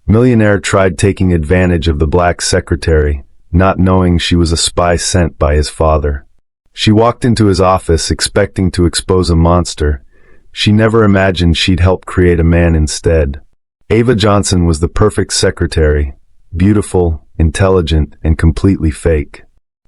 Millionaire tried taking advantage of the black secretary, not knowing she was a spy sent by his father. She walked into his office expecting to expose a monster. She never imagined she'd help create a man instead. Ava Johnson was the perfect secretary, beautiful, intelligent, and completely fake.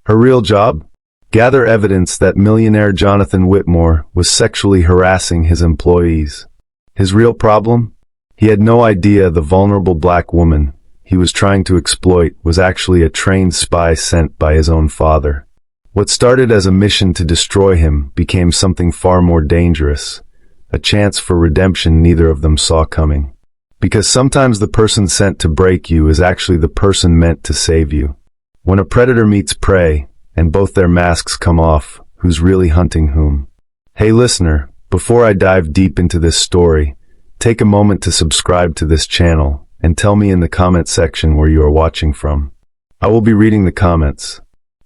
Her real job? Gather evidence that millionaire Jonathan Whitmore was sexually harassing his employees. His real problem? He had no idea the vulnerable black woman he was trying to exploit was actually a trained spy sent by his own father. What started as a mission to destroy him became something far more dangerous, a chance for redemption neither of them saw coming. Because sometimes the person sent to break you is actually the person meant to save you. When a predator meets prey, and both their masks come off, who's really hunting whom? Hey listener, before I dive deep into this story, take a moment to subscribe to this channel and tell me in the comment section where you are watching from. I will be reading the comments.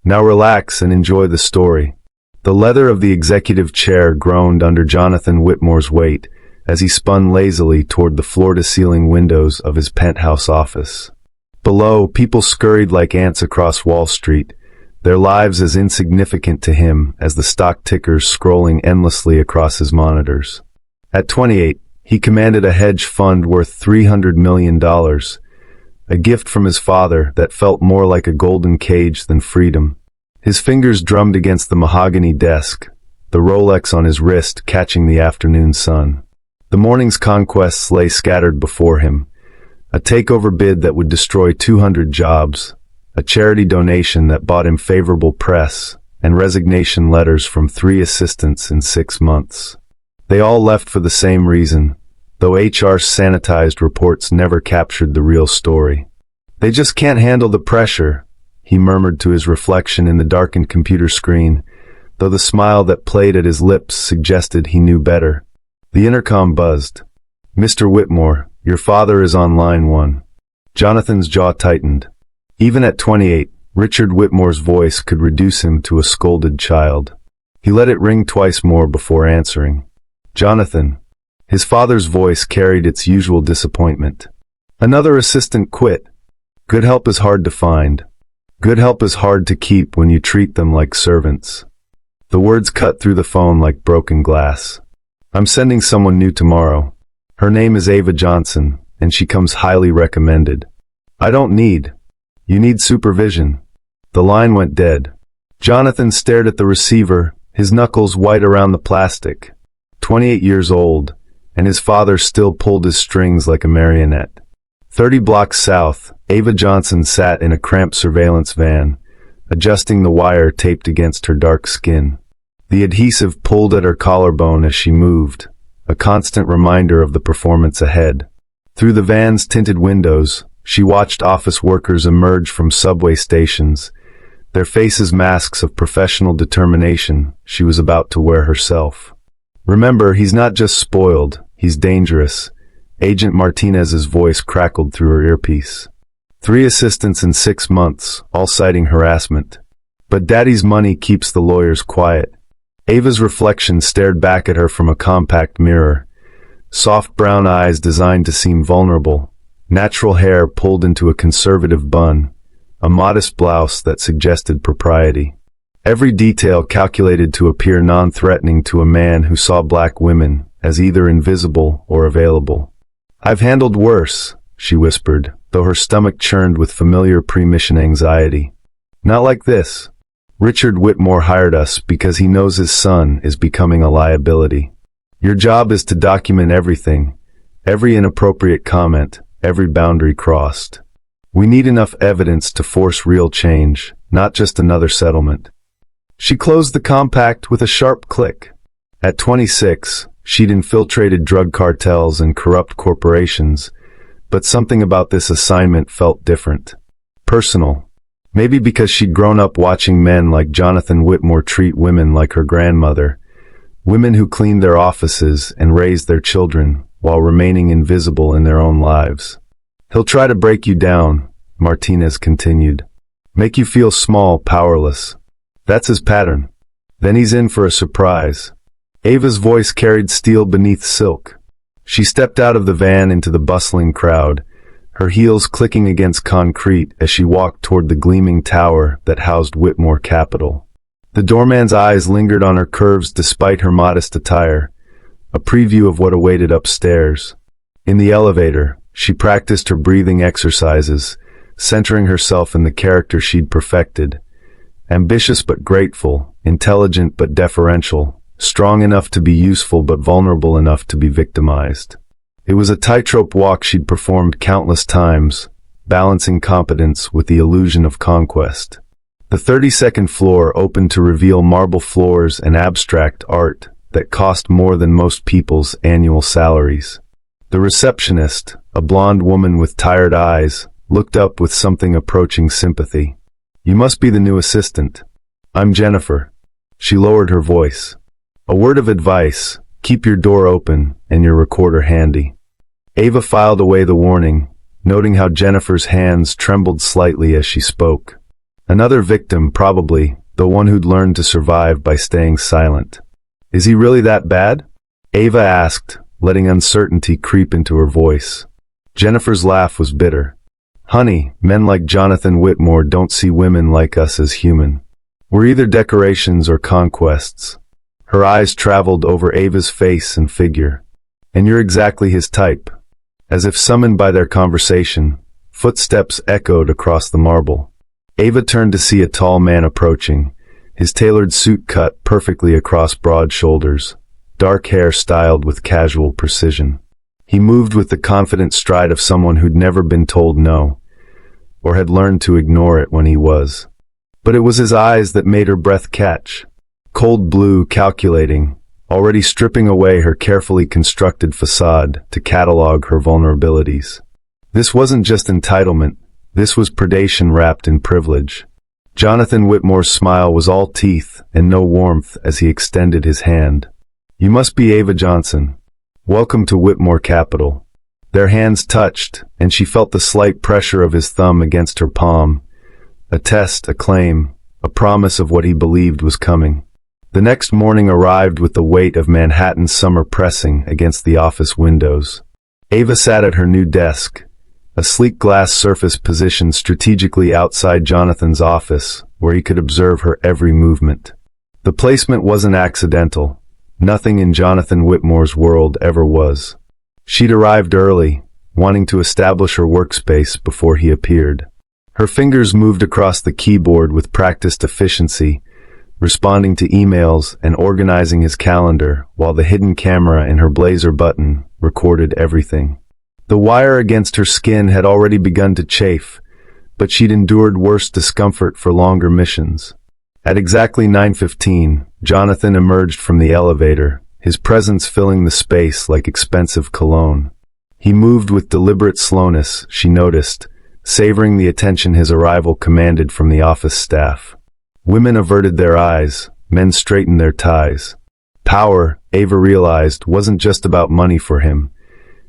Now relax and enjoy the story. The leather of the executive chair groaned under Jonathan Whitmore's weight as he spun lazily toward the floor-to-ceiling windows of his penthouse office. Below, people scurried like ants across Wall Street, their lives as insignificant to him as the stock tickers scrolling endlessly across his monitors. At 28, he commanded a hedge fund worth $300 million, a gift from his father that felt more like a golden cage than freedom. His fingers drummed against the mahogany desk, the Rolex on his wrist catching the afternoon sun. The morning's conquests lay scattered before him. A takeover bid that would destroy 200 jobs, a charity donation that bought him favorable press, and resignation letters from 3 assistants in 6 months. They all left for the same reason, though HR's sanitized reports never captured the real story. They just can't handle the pressure, he murmured to his reflection in the darkened computer screen, though the smile that played at his lips suggested he knew better. The intercom buzzed. Mr. Whitmore, your father is on line 1. Jonathan's jaw tightened. Even at 28, Richard Whitmore's voice could reduce him to a scolded child. He let it ring twice more before answering. Jonathan. His father's voice carried its usual disappointment. Another assistant quit. Good help is hard to find. Good help is hard to keep when you treat them like servants. The words cut through the phone like broken glass. I'm sending someone new tomorrow. Her name is Ava Johnson, and she comes highly recommended. I don't need. You need supervision. The line went dead. Jonathan stared at the receiver, his knuckles white around the plastic. 28 years old, and his father still pulled his strings like a marionette. 30 blocks south, Ava Johnson sat in a cramped surveillance van, adjusting the wire taped against her dark skin. The adhesive pulled at her collarbone as she moved, a constant reminder of the performance ahead. Through the van's tinted windows, she watched office workers emerge from subway stations, their faces masks of professional determination she was about to wear herself. Remember, he's not just spoiled, he's dangerous. Agent Martinez's voice crackled through her earpiece. 3 assistants in 6 months, all citing harassment. But daddy's money keeps the lawyers quiet. Ava's reflection stared back at her from a compact mirror. Soft brown eyes designed to seem vulnerable. Natural hair pulled into a conservative bun. A modest blouse that suggested propriety. Every detail calculated to appear non-threatening to a man who saw black women as either invisible or available. I've handled worse, she whispered, though her stomach churned with familiar pre-mission anxiety. Not like this. Richard Whitmore hired us because he knows his son is becoming a liability. Your job is to document everything, every inappropriate comment, every boundary crossed. We need enough evidence to force real change, not just another settlement. She closed the compact with a sharp click. At 26, she'd infiltrated drug cartels and corrupt corporations, but something about this assignment felt different. Personal. Maybe because she'd grown up watching men like Jonathan Whitmore treat women like her grandmother, women who cleaned their offices and raised their children while remaining invisible in their own lives. He'll try to break you down, Martinez continued. Make you feel small, powerless. That's his pattern. Then he's in for a surprise. Ava's voice carried steel beneath silk. She stepped out of the van into the bustling crowd, her heels clicking against concrete as she walked toward the gleaming tower that housed Whitmore Capital. The doorman's eyes lingered on her curves despite her modest attire, a preview of what awaited upstairs. In the elevator, she practiced her breathing exercises, centering herself in the character she'd perfected. Ambitious but grateful, intelligent but deferential, strong enough to be useful but vulnerable enough to be victimized. It was a tightrope walk she'd performed countless times, balancing competence with the illusion of conquest. The 32nd floor opened to reveal marble floors and abstract art that cost more than most people's annual salaries. The receptionist, a blonde woman with tired eyes, looked up with something approaching sympathy. "You must be the new assistant. I'm Jennifer." She lowered her voice. "A word of advice, keep your door open and your recorder handy." Ava filed away the warning, noting how Jennifer's hands trembled slightly as she spoke. Another victim, probably, the one who'd learned to survive by staying silent. "Is he really that bad?" Ava asked, letting uncertainty creep into her voice. Jennifer's laugh was bitter. "Honey, men like Jonathan Whitmore don't see women like us as human. We're either decorations or conquests." Her eyes traveled over Ava's face and figure. "And you're exactly his type." As if summoned by their conversation, footsteps echoed across the marble. Ava turned to see a tall man approaching, his tailored suit cut perfectly across broad shoulders, dark hair styled with casual precision. He moved with the confident stride of someone who'd never been told no, or had learned to ignore it when he was. But it was his eyes that made her breath catch. Cold blue, calculating, already stripping away her carefully constructed facade to catalog her vulnerabilities. This wasn't just entitlement, this was predation wrapped in privilege. Jonathan Whitmore's smile was all teeth and no warmth as he extended his hand. "You must be Ava Johnson. Welcome to Whitmore Capital." Their hands touched, and she felt the slight pressure of his thumb against her palm. A test, a claim, a promise of what he believed was coming. The next morning arrived with the weight of Manhattan's summer pressing against the office windows. Ava sat at her new desk, a sleek glass surface positioned strategically outside Jonathan's office, where he could observe her every movement. The placement wasn't accidental. Nothing in Jonathan Whitmore's world ever was. She'd arrived early, wanting to establish her workspace before he appeared. Her fingers moved across the keyboard with practiced efficiency, responding to emails and organizing his calendar, while the hidden camera in her blazer button recorded everything. The wire against her skin had already begun to chafe, but she'd endured worse discomfort for longer missions. At exactly 9:15, Jonathan emerged from the elevator, his presence filling the space like expensive cologne. He moved with deliberate slowness, she noticed, savoring the attention his arrival commanded from the office staff. Women averted their eyes, men straightened their ties. Power, Ava realized, wasn't just about money for him.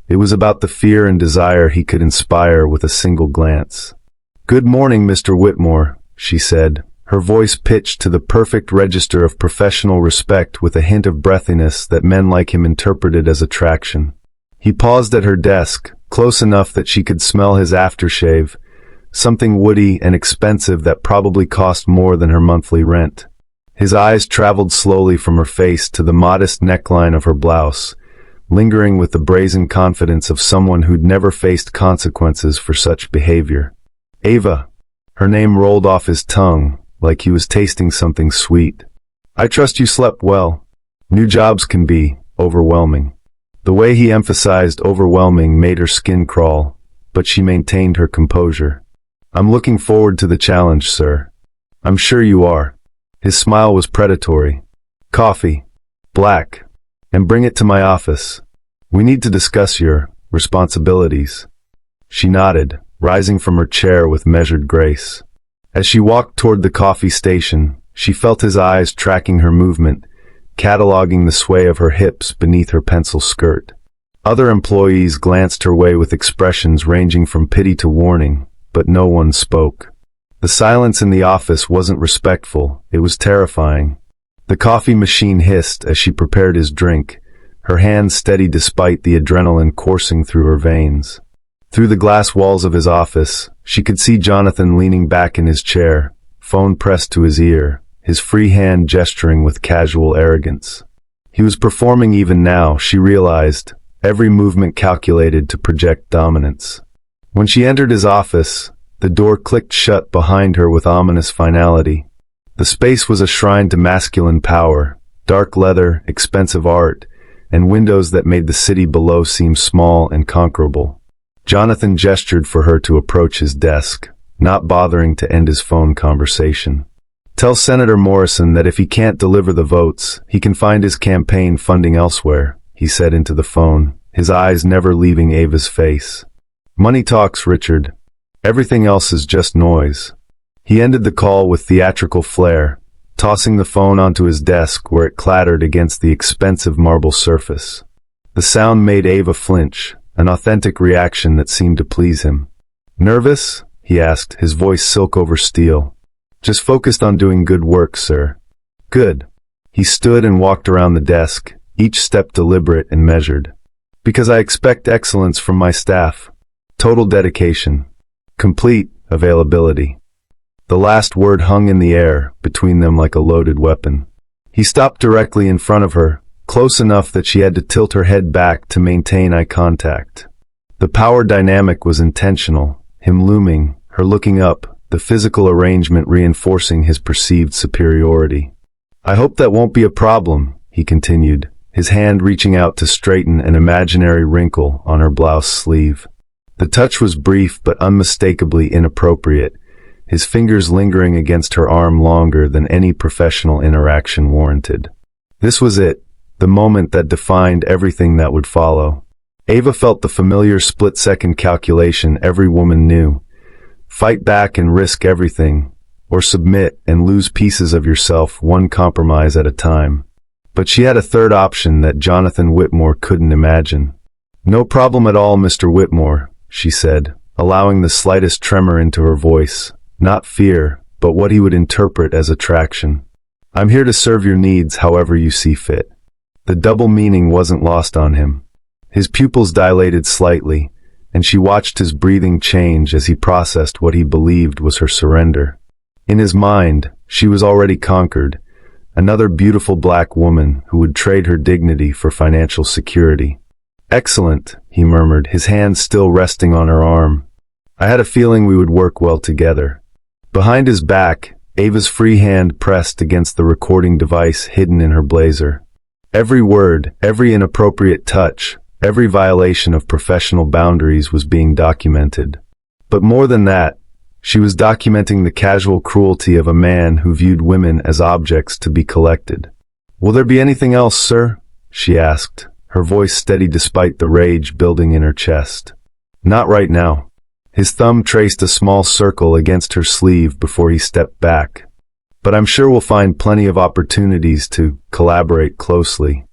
It was about the fear and desire he could inspire with a single glance. "Good morning, Mr. Whitmore," she said, her voice pitched to the perfect register of professional respect with a hint of breathiness that men like him interpreted as attraction. He paused at her desk, close enough that she could smell his aftershave, something woody and expensive that probably cost more than her monthly rent. His eyes traveled slowly from her face to the modest neckline of her blouse, lingering with the brazen confidence of someone who'd never faced consequences for such behavior. "Ava." Her name rolled off his tongue, like he was tasting something sweet. "I trust you slept well." New jobs can be overwhelming. The way he emphasized overwhelming made her skin crawl, but she maintained her composure. "I'm looking forward to the challenge, sir." "I'm sure you are." His smile was predatory. "Coffee. Black. And bring it to my office. We need to discuss your responsibilities." She nodded, rising from her chair with measured grace. As she walked toward the coffee station, she felt his eyes tracking her movement, cataloging the sway of her hips beneath her pencil skirt. Other employees glanced her way with expressions ranging from pity to warning, but no one spoke. The silence in the office wasn't respectful, it was terrifying. The coffee machine hissed as she prepared his drink, her hands steady despite the adrenaline coursing through her veins. Through the glass walls of his office, she could see Jonathan leaning back in his chair, phone pressed to his ear, his free hand gesturing with casual arrogance. He was performing even now, she realized, every movement calculated to project dominance. When she entered his office, the door clicked shut behind her with ominous finality. The space was a shrine to masculine power, dark leather, expensive art, and windows that made the city below seem small and conquerable. Jonathan gestured for her to approach his desk, not bothering to end his phone conversation. "Tell Senator Morrison that if he can't deliver the votes, he can find his campaign funding elsewhere," he said into the phone, his eyes never leaving Ava's face. "Money talks, Richard. Everything else is just noise." He ended the call with theatrical flair, tossing the phone onto his desk where it clattered against the expensive marble surface. The sound made Ava flinch, an authentic reaction that seemed to please him. "Nervous?" he asked, his voice silk over steel. "Just focused on doing good work, sir." "Good." He stood and walked around the desk, each step deliberate and measured. "Because I expect excellence from my staff. Total dedication. Complete availability." The last word hung in the air, between them like a loaded weapon. He stopped directly in front of her, close enough that she had to tilt her head back to maintain eye contact. The power dynamic was intentional, him looming, her looking up, the physical arrangement reinforcing his perceived superiority. "I hope that won't be a problem," he continued, his hand reaching out to straighten an imaginary wrinkle on her blouse sleeve. The touch was brief but unmistakably inappropriate, his fingers lingering against her arm longer than any professional interaction warranted. This was it, the moment that defined everything that would follow. Ava felt the familiar split-second calculation every woman knew. Fight back and risk everything, or submit and lose pieces of yourself one compromise at a time. But she had a third option that Jonathan Whitmore couldn't imagine. "No problem at all, Mr. Whitmore," she said, allowing the slightest tremor into her voice, not fear, but what he would interpret as attraction. "I'm here to serve your needs however you see fit." The double meaning wasn't lost on him. His pupils dilated slightly, and she watched his breathing change as he processed what he believed was her surrender. In his mind, she was already conquered, another beautiful black woman who would trade her dignity for financial security. "Excellent," he murmured, his hand still resting on her arm. "I had a feeling we would work well together." Behind his back, Ava's free hand pressed against the recording device hidden in her blazer. Every word, every inappropriate touch, every violation of professional boundaries was being documented. But more than that, she was documenting the casual cruelty of a man who viewed women as objects to be collected. "Will there be anything else, sir?" she asked, her voice steady despite the rage building in her chest. "Not right now." His thumb traced a small circle against her sleeve before he stepped back. "But I'm sure we'll find plenty of opportunities to collaborate closely."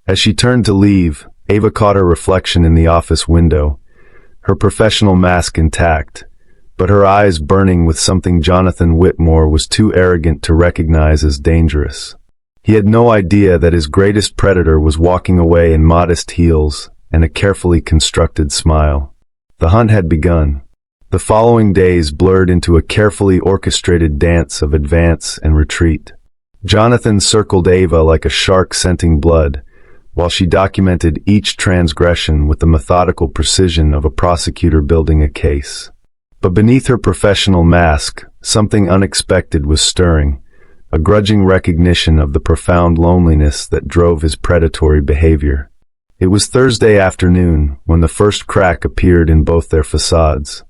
As she turned to leave, Ava caught her reflection in the office window, her professional mask intact, but her eyes burning with something Jonathan Whitmore was too arrogant to recognize as dangerous. He had no idea that his greatest predator was walking away in modest heels and a carefully constructed smile. The hunt had begun. The following days blurred into a carefully orchestrated dance of advance and retreat. Jonathan circled Ava like a shark scenting blood, while she documented each transgression with the methodical precision of a prosecutor building a case. But beneath her professional mask, something unexpected was stirring, a grudging recognition of the profound loneliness that drove his predatory behavior. It was Thursday afternoon when the first crack appeared in both their facades.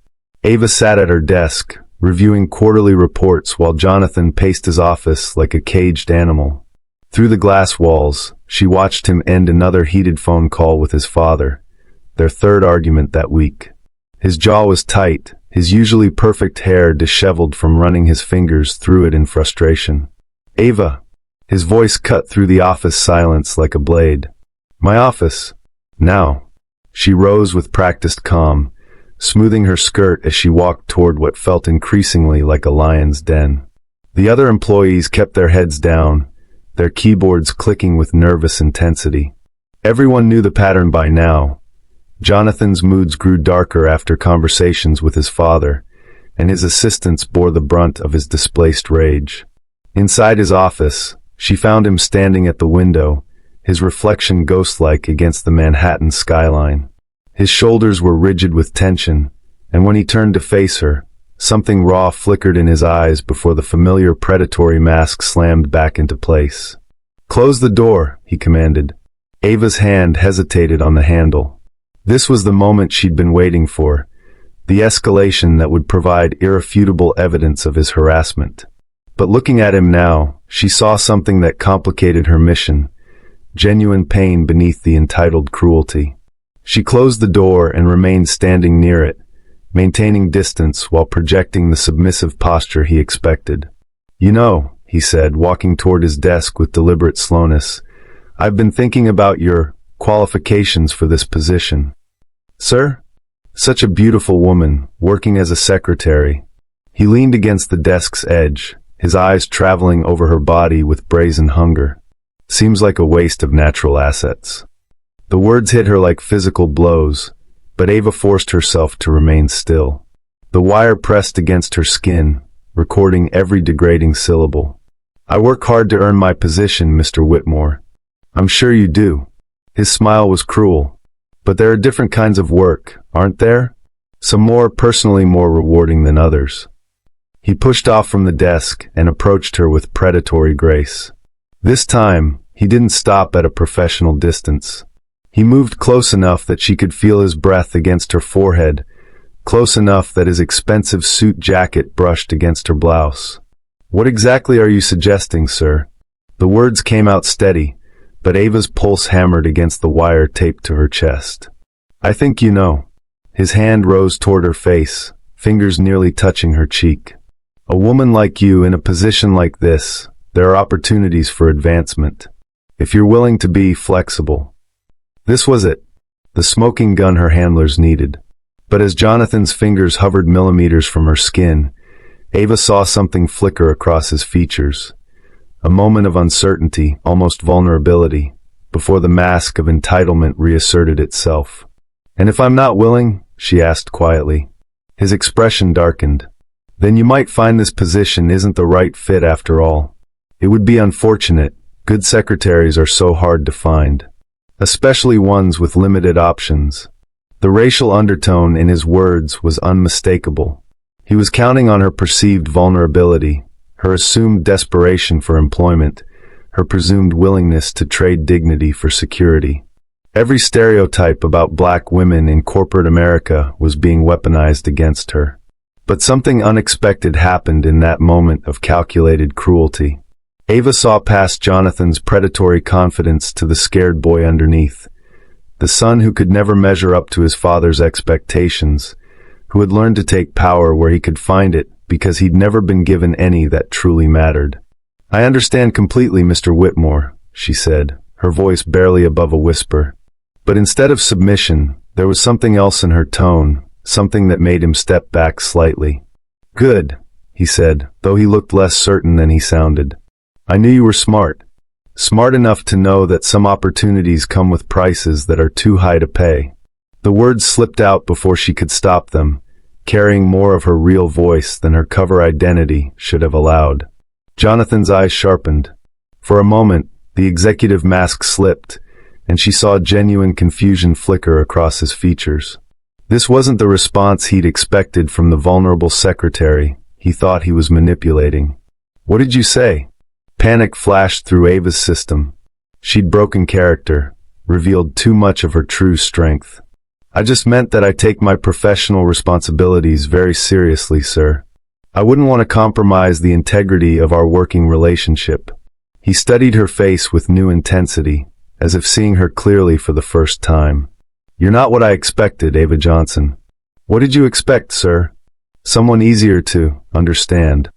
Ava sat at her desk, reviewing quarterly reports while Jonathan paced his office like a caged animal. Through the glass walls, she watched him end another heated phone call with his father, their third argument that week. His jaw was tight, his usually perfect hair disheveled from running his fingers through it in frustration. "Ava!" His voice cut through the office silence like a blade. "My office. Now." She rose with practiced calm, smoothing her skirt as she walked toward what felt increasingly like a lion's den. The other employees kept their heads down, their keyboards clicking with nervous intensity. Everyone knew the pattern by now. Jonathan's moods grew darker after conversations with his father, and his assistants bore the brunt of his displaced rage. Inside his office, she found him standing at the window, his reflection ghost-like against the Manhattan skyline. His shoulders were rigid with tension, and when he turned to face her, something raw flickered in his eyes before the familiar predatory mask slammed back into place. "Close the door," he commanded. Ava's hand hesitated on the handle. This was the moment she'd been waiting for, the escalation that would provide irrefutable evidence of his harassment. But looking at him now, she saw something that complicated her mission, genuine pain beneath the entitled cruelty. She closed the door and remained standing near it, maintaining distance while projecting the submissive posture he expected. "You know," he said, walking toward his desk with deliberate slowness, "I've been thinking about your qualifications for this position." "Sir?" "Such a beautiful woman, working as a secretary." He leaned against the desk's edge, his eyes traveling over her body with brazen hunger. "Seems like a waste of natural assets." The words hit her like physical blows, but Ava forced herself to remain still. The wire pressed against her skin, recording every degrading syllable. "I work hard to earn my position, Mr. Whitmore." "I'm sure you do." His smile was cruel. "But there are different kinds of work, aren't there? Some personally more rewarding than others." He pushed off from the desk and approached her with predatory grace. This time, he didn't stop at a professional distance. He moved close enough that she could feel his breath against her forehead, close enough that his expensive suit jacket brushed against her blouse. "What exactly are you suggesting, sir?" The words came out steady, but Ava's pulse hammered against the wire taped to her chest. "I think you know." His hand rose toward her face, fingers nearly touching her cheek. "A woman like you in a position like this, there are opportunities for advancement. If you're willing to be flexible." This was it, the smoking gun her handlers needed. But as Jonathan's fingers hovered millimeters from her skin, Ava saw something flicker across his features. A moment of uncertainty, almost vulnerability, before the mask of entitlement reasserted itself. "And if I'm not willing?" she asked quietly. His expression darkened. "Then you might find this position isn't the right fit after all. It would be unfortunate. Good secretaries are so hard to find. Especially ones with limited options." The racial undertone in his words was unmistakable. He was counting on her perceived vulnerability, her assumed desperation for employment, her presumed willingness to trade dignity for security. Every stereotype about black women in corporate America was being weaponized against her. But something unexpected happened in that moment of calculated cruelty. Ava saw past Jonathan's predatory confidence to the scared boy underneath, the son who could never measure up to his father's expectations, who had learned to take power where he could find it because he'd never been given any that truly mattered. "I understand completely, Mr. Whitmore," she said, her voice barely above a whisper. But instead of submission, there was something else in her tone, something that made him step back slightly. "Good," he said, though he looked less certain than he sounded. "I knew you were smart. Smart enough to know that some opportunities come with prices that are too high to pay." The words slipped out before she could stop them, carrying more of her real voice than her cover identity should have allowed. Jonathan's eyes sharpened. For a moment, the executive mask slipped, and she saw genuine confusion flicker across his features. This wasn't the response he'd expected from the vulnerable secretary he thought he was manipulating. "What did you say?" Panic flashed through Ava's system. She'd broken character, revealed too much of her true strength. "I just meant that I take my professional responsibilities very seriously, sir. I wouldn't want to compromise the integrity of our working relationship." He studied her face with new intensity, as if seeing her clearly for the first time. "You're not what I expected, Ava Johnson." "What did you expect, sir?" "Someone easier to understand."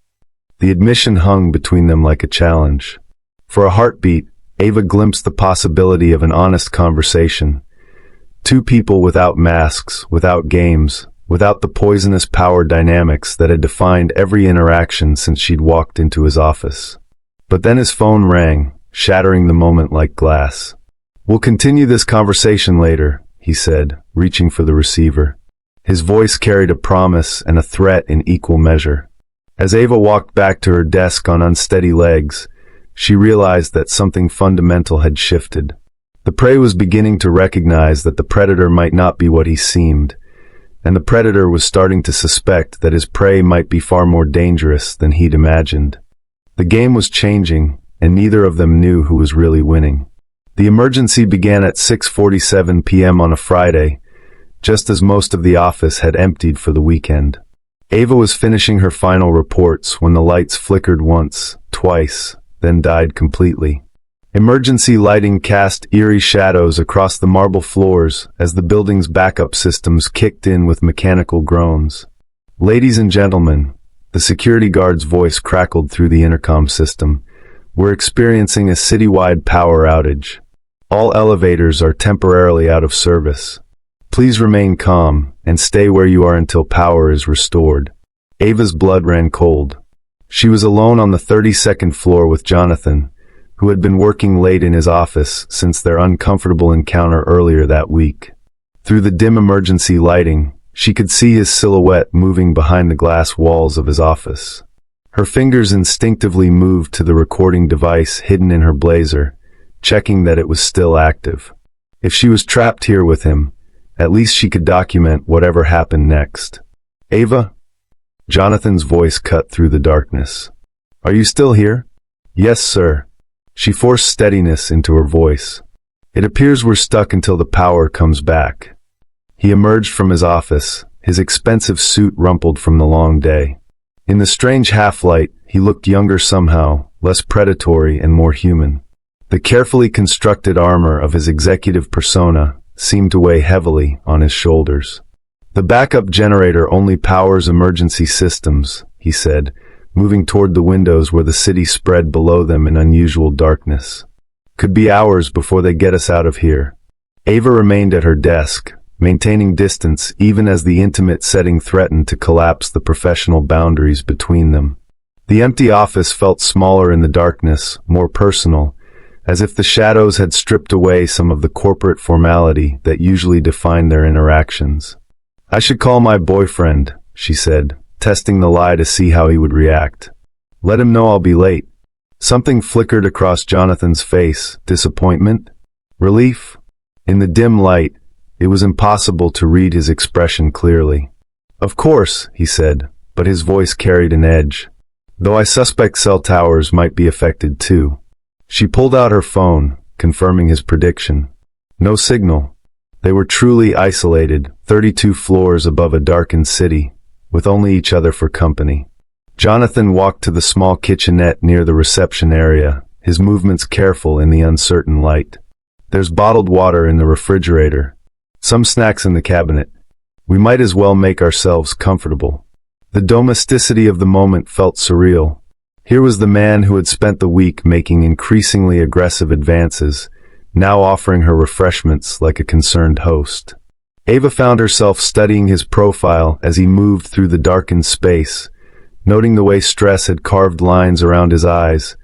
The admission hung between them like a challenge. For a heartbeat, Ava glimpsed the possibility of an honest conversation. Two people without masks, without games, without the poisonous power dynamics that had defined every interaction since she'd walked into his office. But then his phone rang, shattering the moment like glass. "We'll continue this conversation later," he said, reaching for the receiver. His voice carried a promise and a threat in equal measure. As Ava walked back to her desk on unsteady legs, she realized that something fundamental had shifted. The prey was beginning to recognize that the predator might not be what he seemed, and the predator was starting to suspect that his prey might be far more dangerous than he'd imagined. The game was changing, and neither of them knew who was really winning. The emergency began at 6:47 p.m. on a Friday, just as most of the office had emptied for the weekend. Ava was finishing her final reports when the lights flickered once, twice, then died completely. Emergency lighting cast eerie shadows across the marble floors as the building's backup systems kicked in with mechanical groans. "Ladies and gentlemen," the security guard's voice crackled through the intercom system, "we're experiencing a citywide power outage. All elevators are temporarily out of service. Please remain calm and stay where you are until power is restored." Ava's blood ran cold. She was alone on the 32nd floor with Jonathan, who had been working late in his office since their uncomfortable encounter earlier that week. Through the dim emergency lighting, she could see his silhouette moving behind the glass walls of his office. Her fingers instinctively moved to the recording device hidden in her blazer, checking that it was still active. If she was trapped here with him, at least she could document whatever happened next. "Ava?" Jonathan's voice cut through the darkness. "Are you still here?" "Yes, sir." She forced steadiness into her voice. "It appears we're stuck until the power comes back." He emerged from his office, his expensive suit rumpled from the long day. In the strange half-light, he looked younger somehow, less predatory and more human. The carefully constructed armor of his executive persona seemed to weigh heavily on his shoulders. "The backup generator only powers emergency systems," he said, moving toward the windows where the city spread below them in unusual darkness. "Could be hours before they get us out of here." Ava remained at her desk, maintaining distance even as the intimate setting threatened to collapse the professional boundaries between them. The empty office felt smaller in the darkness, more personal, as if the shadows had stripped away some of the corporate formality that usually defined their interactions. "I should call my boyfriend," she said, testing the lie to see how he would react. "Let him know I'll be late." Something flickered across Jonathan's face. Disappointment? Relief? In the dim light, it was impossible to read his expression clearly. "Of course," he said, but his voice carried an edge. "Though I suspect cell towers might be affected too." She pulled out her phone, confirming his prediction. No signal. They were truly isolated, 32 floors above a darkened city, with only each other for company. Jonathan walked to the small kitchenette near the reception area, his movements careful in the uncertain light. "There's bottled water in the refrigerator. Some snacks in the cabinet. We might as well make ourselves comfortable." The domesticity of the moment felt surreal. Here was the man who had spent the week making increasingly aggressive advances, now offering her refreshments like a concerned host. Ava found herself studying his profile as he moved through the darkened space, noting the way stress had carved lines around his eyes,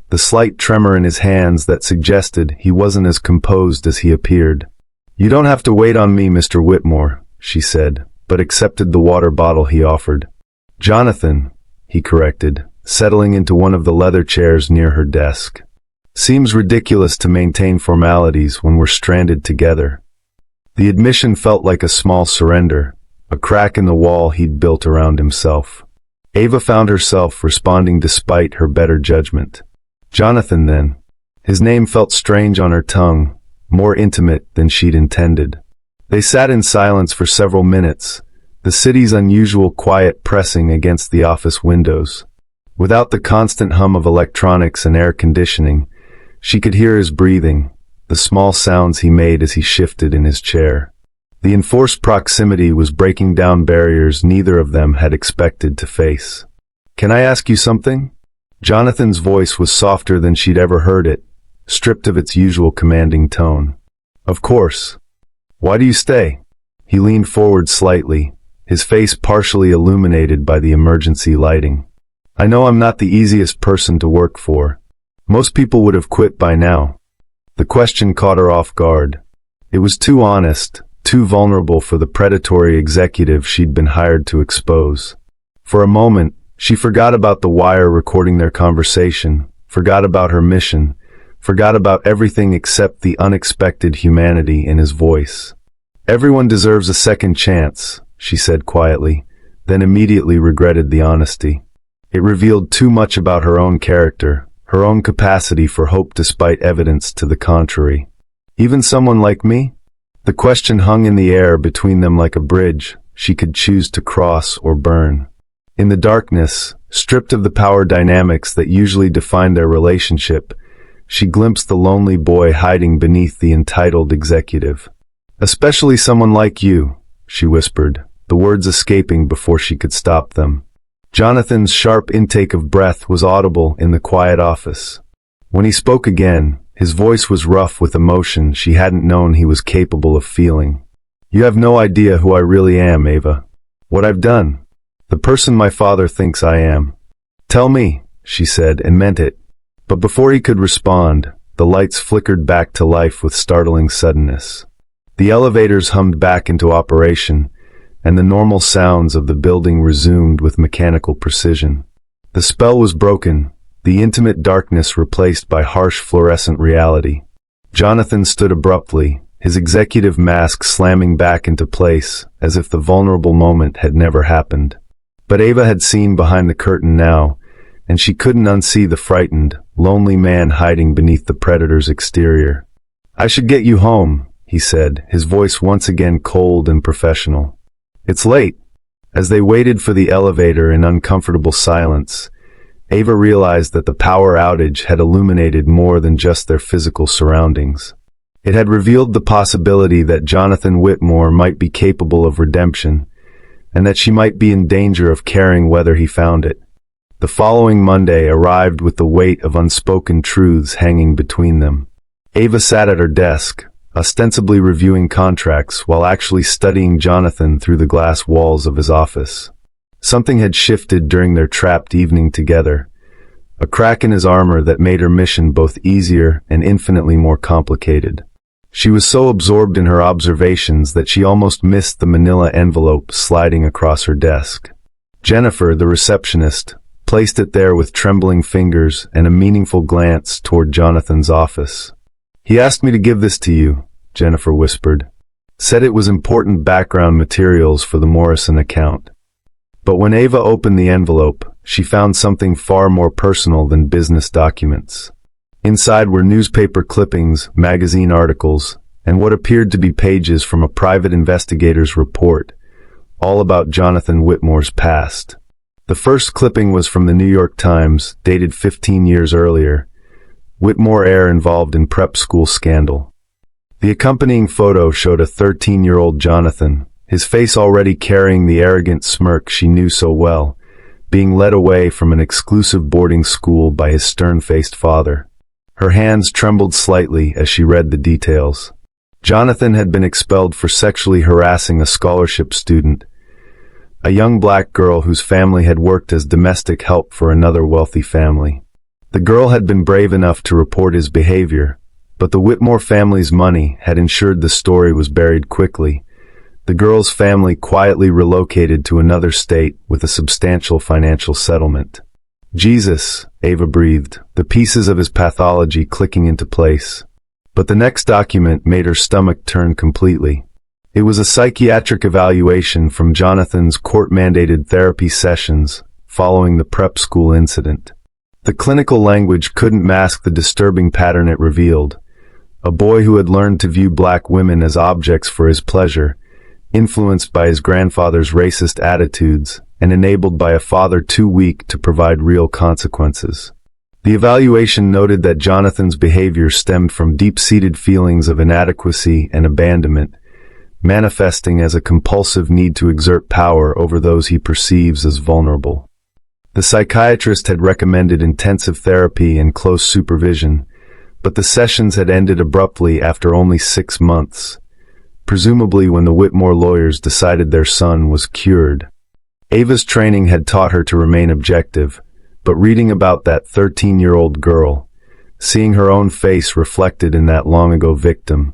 the slight tremor in his hands that suggested he wasn't as composed as he appeared. "You don't have to wait on me, Mr. Whitmore," she said, but accepted the water bottle he offered. "Jonathan," he corrected, settling into one of the leather chairs near her desk. "Seems ridiculous to maintain formalities when we're stranded together." The admission felt like a small surrender, a crack in the wall he'd built around himself. Ava found herself responding despite her better judgment. "Jonathan, then." His name felt strange on her tongue, more intimate than she'd intended. They sat in silence for several minutes, the city's unusual quiet pressing against the office windows. Without the constant hum of electronics and air conditioning, she could hear his breathing, the small sounds he made as he shifted in his chair. The enforced proximity was breaking down barriers neither of them had expected to face. "Can I ask you something?" Jonathan's voice was softer than she'd ever heard it, stripped of its usual commanding tone. "Of course. Why do you stay?" He leaned forward slightly, his face partially illuminated by the emergency lighting. "I know I'm not the easiest person to work for. Most people would have quit by now." The question caught her off guard. It was too honest, too vulnerable for the predatory executive she'd been hired to expose. For a moment, she forgot about the wire recording their conversation, forgot about her mission, forgot about everything except the unexpected humanity in his voice. "Everyone deserves a second chance," she said quietly, then immediately regretted the honesty. It revealed too much about her own character, her own capacity for hope despite evidence to the contrary. "Even someone like me?" The question hung in the air between them like a bridge she could choose to cross or burn. In the darkness, stripped of the power dynamics that usually defined their relationship, she glimpsed the lonely boy hiding beneath the entitled executive. "Especially someone like you," she whispered, the words escaping before she could stop them. Jonathan's sharp intake of breath was audible in the quiet office. When he spoke again, his voice was rough with emotion she hadn't known he was capable of feeling. "You have no idea who I really am, Ava. What I've done. The person my father thinks I am." "Tell me," she said, and meant it. But before he could respond, the lights flickered back to life with startling suddenness. The elevators hummed back into operation, and the normal sounds of the building resumed with mechanical precision. The spell was broken, the intimate darkness replaced by harsh fluorescent reality. Jonathan stood abruptly, his executive mask slamming back into place, as if the vulnerable moment had never happened. But Ava had seen behind the curtain now, and she couldn't unsee the frightened, lonely man hiding beneath the predator's exterior. "I should get you home," he said, his voice once again cold and professional. "It's late." As they waited for the elevator in uncomfortable silence, Ava realized that the power outage had illuminated more than just their physical surroundings. It had revealed the possibility that Jonathan Whitmore might be capable of redemption, and that she might be in danger of caring whether he found it. The following Monday arrived with the weight of unspoken truths hanging between them. Ava sat at her desk, ostensibly reviewing contracts while actually studying Jonathan through the glass walls of his office. Something had shifted during their trapped evening together, a crack in his armor that made her mission both easier and infinitely more complicated. She was so absorbed in her observations that she almost missed the manila envelope sliding across her desk. Jennifer, the receptionist, placed it there with trembling fingers and a meaningful glance toward Jonathan's office. "He asked me to give this to you," Jennifer whispered. "Said it was important background materials for the Morrison account." But when Ava opened the envelope, she found something far more personal than business documents. Inside were newspaper clippings, magazine articles, and what appeared to be pages from a private investigator's report, all about Jonathan Whitmore's past. The first clipping was from the New York Times, dated 15 years earlier. Whitmore heir involved in prep school scandal. The accompanying photo showed a 13-year-old Jonathan, his face already carrying the arrogant smirk she knew so well, being led away from an exclusive boarding school by his stern-faced father. Her hands trembled slightly as she read the details. Jonathan had been expelled for sexually harassing a scholarship student, a young black girl whose family had worked as domestic help for another wealthy family. The girl had been brave enough to report his behavior, but the Whitmore family's money had ensured the story was buried quickly. The girl's family quietly relocated to another state with a substantial financial settlement. "Jesus," Ava breathed, the pieces of his pathology clicking into place. But the next document made her stomach turn completely. It was a psychiatric evaluation from Jonathan's court-mandated therapy sessions following the prep school incident. The clinical language couldn't mask the disturbing pattern it revealed. A boy who had learned to view black women as objects for his pleasure, influenced by his grandfather's racist attitudes, and enabled by a father too weak to provide real consequences. The evaluation noted that Jonathan's behavior stemmed from deep-seated feelings of inadequacy and abandonment, manifesting as a compulsive need to exert power over those he perceives as vulnerable. The psychiatrist had recommended intensive therapy and close supervision, but the sessions had ended abruptly after only 6 months, presumably when the Whitmore lawyers decided their son was cured. Ava's training had taught her to remain objective, but reading about that 13-year-old girl, seeing her own face reflected in that long-ago victim,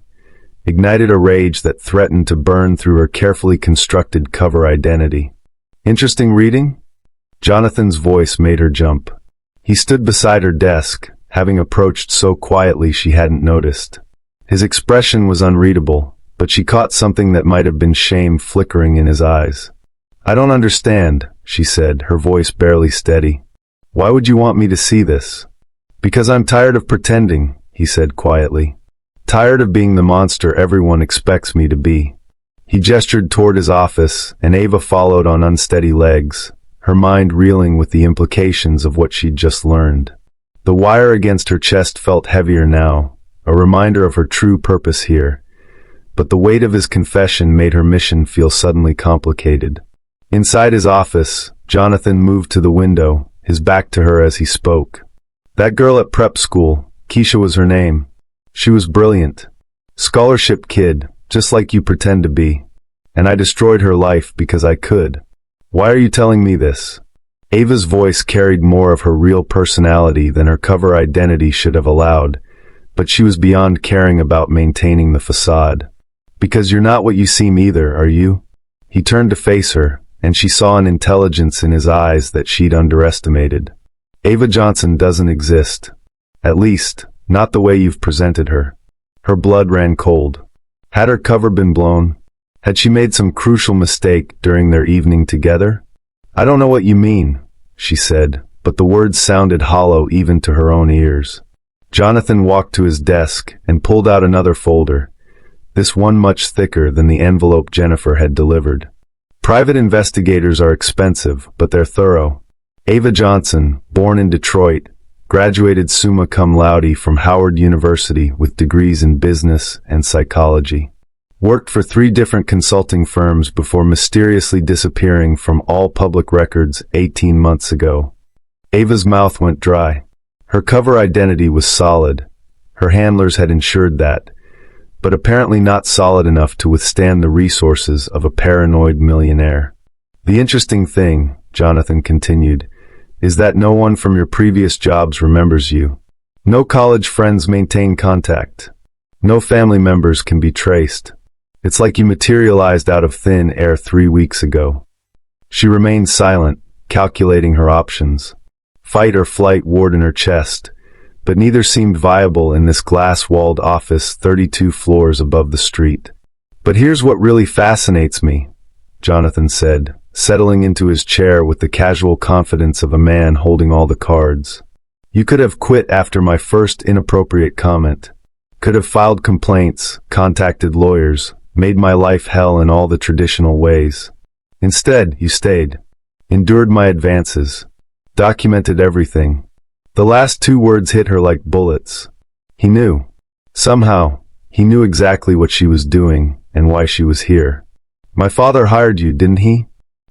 ignited a rage that threatened to burn through her carefully constructed cover identity. Interesting reading? Jonathan's voice made her jump. He stood beside her desk, having approached so quietly she hadn't noticed. His expression was unreadable, but she caught something that might have been shame flickering in his eyes. "I don't understand," she said, her voice barely steady. "Why would you want me to see this?" "Because I'm tired of pretending," he said quietly. "Tired of being the monster everyone expects me to be." He gestured toward his office, and Ava followed on unsteady legs, her mind reeling with the implications of what she'd just learned. The wire against her chest felt heavier now, a reminder of her true purpose here, but the weight of his confession made her mission feel suddenly complicated. Inside his office, Jonathan moved to the window, his back to her as he spoke. "That girl at prep school, Keisha was her name. She was brilliant. Scholarship kid, just like you pretend to be. And I destroyed her life because I could. Why are you telling me this?" Ava's voice carried more of her real personality than her cover identity should have allowed, but she was beyond caring about maintaining the facade. "Because you're not what you seem either, are you?" He turned to face her, and she saw an intelligence in his eyes that she'd underestimated. "Ava Johnson doesn't exist. At least, not the way you've presented her." Her blood ran cold. Had her cover been blown? Had she made some crucial mistake during their evening together? "I don't know what you mean," she said, but the words sounded hollow even to her own ears. Jonathan walked to his desk and pulled out another folder, this one much thicker than the envelope Jennifer had delivered. "Private investigators are expensive, but they're thorough. Ava Johnson, born in Detroit, graduated summa cum laude from Howard University with degrees in business and psychology. Worked for 3 different consulting firms before mysteriously disappearing from all public records 18 months ago." Ava's mouth went dry. Her cover identity was solid. Her handlers had ensured that, but apparently not solid enough to withstand the resources of a paranoid millionaire. "The interesting thing," Jonathan continued, "is that no one from your previous jobs remembers you. No college friends maintain contact. No family members can be traced. It's like you materialized out of thin air 3 weeks ago." She remained silent, calculating her options. Fight or flight warred in her chest, but neither seemed viable in this glass-walled office 32 floors above the street. "But here's what really fascinates me," Jonathan said, settling into his chair with the casual confidence of a man holding all the cards. "You could have quit after my first inappropriate comment. Could have filed complaints, contacted lawyers, made my life hell in all the traditional ways. Instead, you stayed. Endured my advances. Documented everything." The last 2 words hit her like bullets. He knew. Somehow, he knew exactly what she was doing and why she was here. "My father hired you, didn't he?"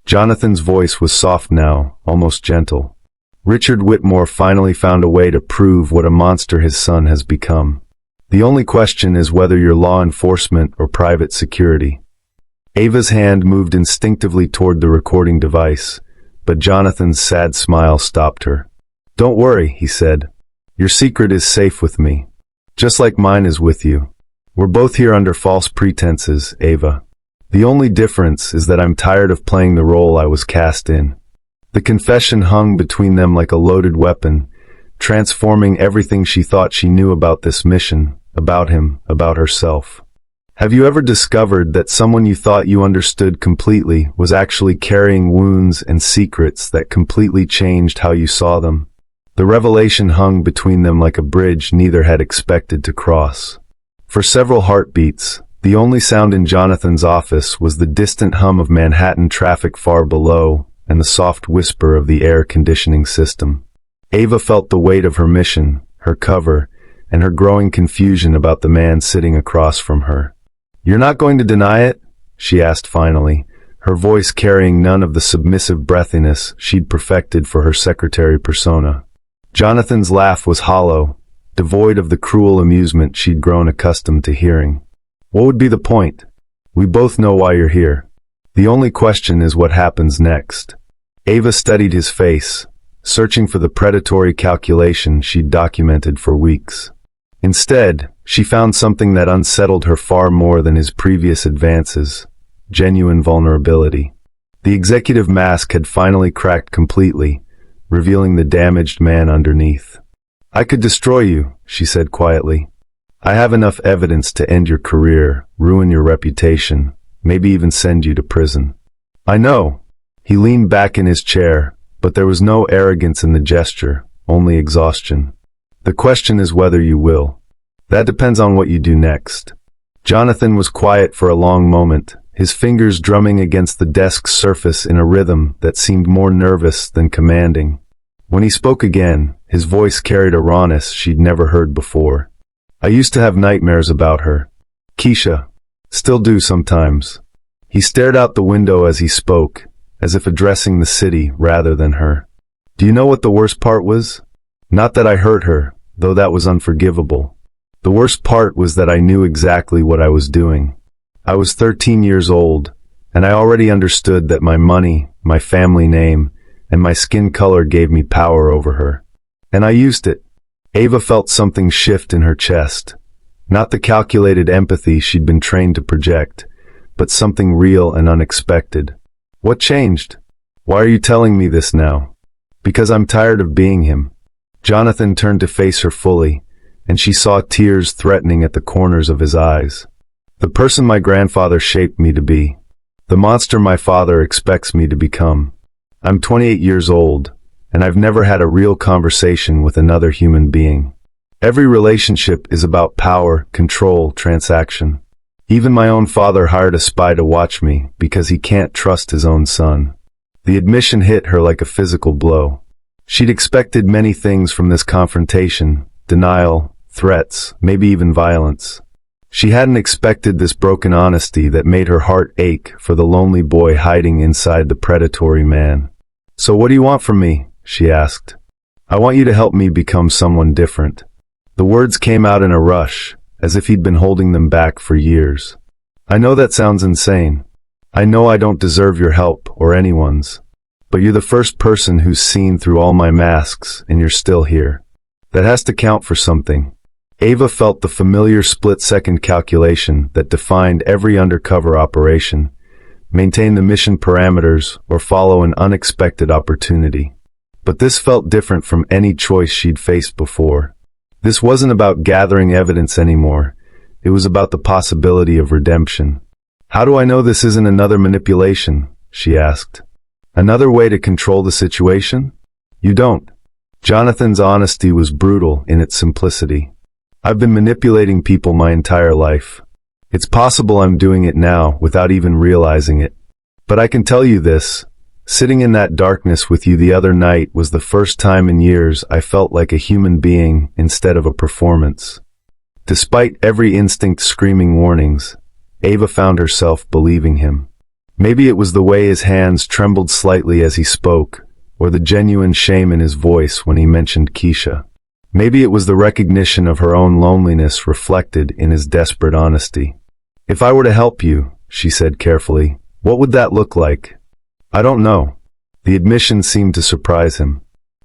Jonathan's voice was soft now, almost gentle. "Richard Whitmore finally found a way to prove what a monster his son has become. The only question is whether you're law enforcement or private security." Ava's hand moved instinctively toward the recording device, but Jonathan's sad smile stopped her. "Don't worry," he said. "Your secret is safe with me. Just like mine is with you. We're both here under false pretenses, Ava. The only difference is that I'm tired of playing the role I was cast in." The confession hung between them like a loaded weapon, transforming everything she thought she knew about this mission, about him, about herself. Have you ever discovered that someone you thought you understood completely was actually carrying wounds and secrets that completely changed how you saw them? The revelation hung between them like a bridge neither had expected to cross. For several heartbeats, the only sound in Jonathan's office was the distant hum of Manhattan traffic far below and the soft whisper of the air conditioning system. Ava felt the weight of her mission, her cover, and her growing confusion about the man sitting across from her. "You're not going to deny it?" she asked finally, her voice carrying none of the submissive breathiness she'd perfected for her secretary persona. Jonathan's laugh was hollow, devoid of the cruel amusement she'd grown accustomed to hearing. "What would be the point? We both know why you're here. The only question is what happens next." Ava studied his face, searching for the predatory calculation she'd documented for weeks. Instead, she found something that unsettled her far more than his previous advances: genuine vulnerability. The executive mask had finally cracked completely, revealing the damaged man underneath. "I could destroy you," she said quietly. "I have enough evidence to end your career, ruin your reputation, maybe even send you to prison." "I know." He leaned back in his chair, but there was no arrogance in the gesture, only exhaustion. "The question is whether you will. That depends on what you do next." Jonathan was quiet for a long moment, his fingers drumming against the desk's surface in a rhythm that seemed more nervous than commanding. When he spoke again, his voice carried a rawness she'd never heard before. "I used to have nightmares about her. Keisha. Still do sometimes." He stared out the window as he spoke, as if addressing the city rather than her. "Do you know what the worst part was? Not that I hurt her, though that was unforgivable. The worst part was that I knew exactly what I was doing. I was 13 years old, and I already understood that my money, my family name, and my skin color gave me power over her. And I used it." Ava felt something shift in her chest. Not the calculated empathy she'd been trained to project, but something real and unexpected. "What changed? Why are you telling me this now?" "Because I'm tired of being him." Jonathan turned to face her fully, and she saw tears threatening at the corners of his eyes. "The person my grandfather shaped me to be. The monster my father expects me to become. I'm 28 years old, and I've never had a real conversation with another human being. Every relationship is about power, control, transaction. Even my own father hired a spy to watch me because he can't trust his own son." The admission hit her like a physical blow. She'd expected many things from this confrontation: denial, threats, maybe even violence. She hadn't expected this broken honesty that made her heart ache for the lonely boy hiding inside the predatory man. "So what do you want from me?" she asked. "I want you to help me become someone different." The words came out in a rush, as if he'd been holding them back for years. "I know that sounds insane. I know I don't deserve your help or anyone's. But you're the first person who's seen through all my masks, and you're still here. That has to count for something." Ava felt the familiar split-second calculation that defined every undercover operation: maintain the mission parameters or follow an unexpected opportunity. But this felt different from any choice she'd faced before. This wasn't about gathering evidence anymore. It was about the possibility of redemption. "How do I know this isn't another manipulation?" she asked. "Another way to control the situation?" "You don't." Jonathan's honesty was brutal in its simplicity. "I've been manipulating people my entire life. It's possible I'm doing it now without even realizing it. But I can tell you this: sitting in that darkness with you the other night was the first time in years I felt like a human being instead of a performance." Despite every instinct screaming warnings, Ava found herself believing him. Maybe it was the way his hands trembled slightly as he spoke, or the genuine shame in his voice when he mentioned Keisha. Maybe it was the recognition of her own loneliness reflected in his desperate honesty. "If I were to help you," she said carefully, "what would that look like?" "I don't know." The admission seemed to surprise him.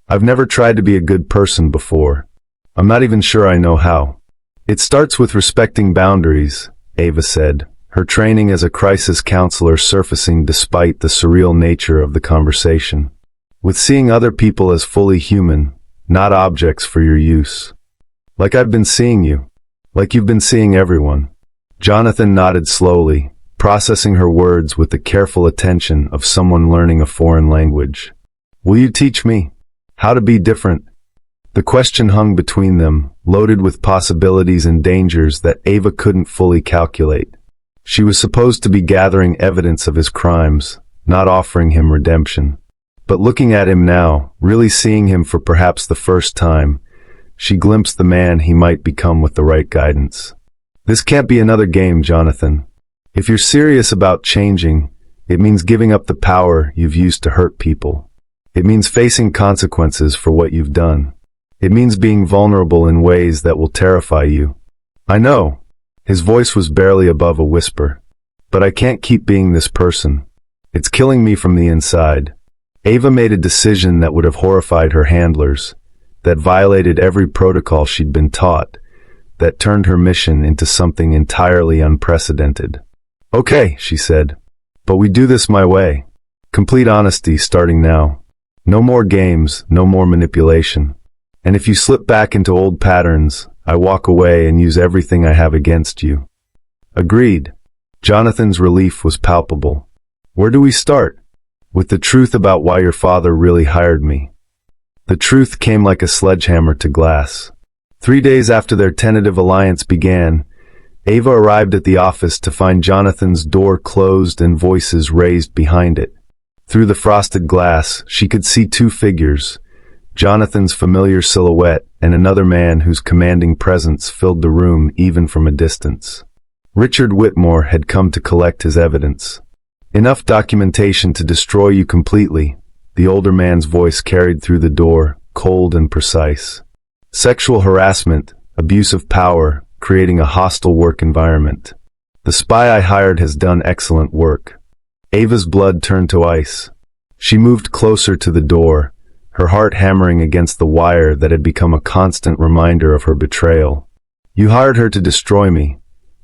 "I've never tried to be a good person before. I'm not even sure I know how." "It starts with respecting boundaries," Ava said, her training as a crisis counselor surfacing despite the surreal nature of the conversation. "With seeing other people as fully human, not objects for your use. Like I've been seeing you. Like you've been seeing everyone." Jonathan nodded slowly, processing her words with the careful attention of someone learning a foreign language. "Will you teach me how to be different?" The question hung between them, loaded with possibilities and dangers that Ava couldn't fully calculate. She was supposed to be gathering evidence of his crimes, not offering him redemption. But looking at him now, really seeing him for perhaps the first time, she glimpsed the man he might become with the right guidance. "This can't be another game, Jonathan. If you're serious about changing, it means giving up the power you've used to hurt people. It means facing consequences for what you've done. It means being vulnerable in ways that will terrify you." "I know." His voice was barely above a whisper. "But I can't keep being this person. It's killing me from the inside." Ava made a decision that would have horrified her handlers, that violated every protocol she'd been taught, that turned her mission into something entirely unprecedented. "Okay," she said, "but we do this my way. Complete honesty starting now. No more games, no more manipulation. And if you slip back into old patterns, I walk away and use everything I have against you." Agreed. Jonathan's relief was palpable. "Where do we start?" "With the truth about why your father really hired me." The truth came like a sledgehammer to glass. 3 days after their tentative alliance began, Ava arrived at the office to find Jonathan's door closed and voices raised behind it. Through the frosted glass, she could see two figures, Jonathan's familiar silhouette and another man whose commanding presence filled the room even from a distance. Richard Whitmore had come to collect his evidence. "Enough documentation to destroy you completely," the older man's voice carried through the door, cold and precise. "Sexual harassment, abuse of power, creating a hostile work environment. The spy I hired has done excellent work." Ava's blood turned to ice. She moved closer to the door, her heart hammering against the wire that had become a constant reminder of her betrayal. "You hired her to destroy me."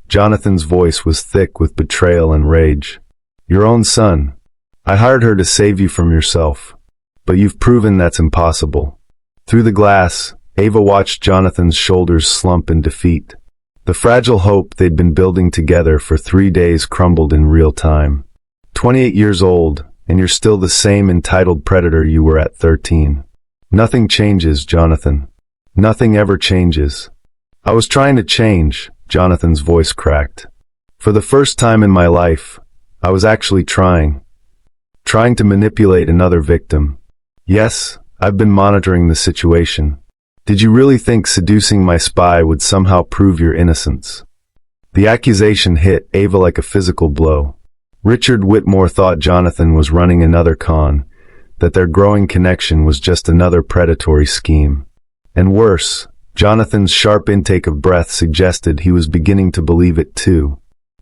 Jonathan's voice was thick with betrayal and rage. "Your own son. I hired her to save you from yourself. But you've proven that's impossible." Through the glass, Ava watched Jonathan's shoulders slump in defeat. The fragile hope they'd been building together for 3 days crumbled in real time. 28 years old, and you're still the same entitled predator you were at 13. Nothing changes, Jonathan. Nothing ever changes. "I was trying to change," Jonathan's voice cracked. "For the first time in my life, I was actually trying to manipulate another victim. Yes, I've been monitoring the situation. Did you really think seducing my spy would somehow prove your innocence?" The accusation hit Ava like a physical blow. Richard Whitmore thought Jonathan was running another con, that their growing connection was just another predatory scheme. And worse, Jonathan's sharp intake of breath suggested he was beginning to believe it too.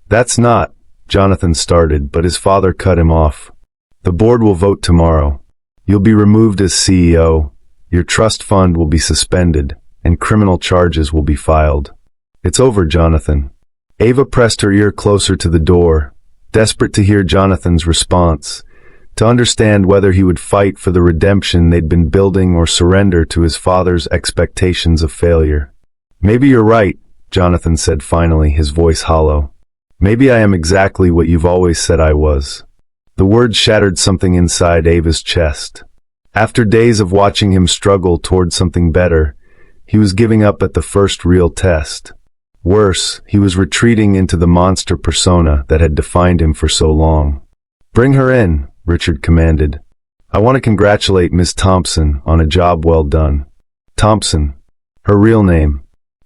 "That's not," Jonathan started, but his father cut him off. "The board will vote tomorrow. You'll be removed as CEO, your trust fund will be suspended, and criminal charges will be filed. It's over, Jonathan." Ava pressed her ear closer to the door, desperate to hear Jonathan's response, to understand whether he would fight for the redemption they'd been building or surrender to his father's expectations of failure. "Maybe you're right," Jonathan said finally, his voice hollow. "Maybe I am exactly what you've always said I was." The words shattered something inside Ava's chest. After days of watching him struggle toward something better, he was giving up at the first real test. Worse, he was retreating into the monster persona that had defined him for so long. "Bring her in," Richard commanded. "I want to congratulate Miss Thompson on a job well done." Thompson, her real name.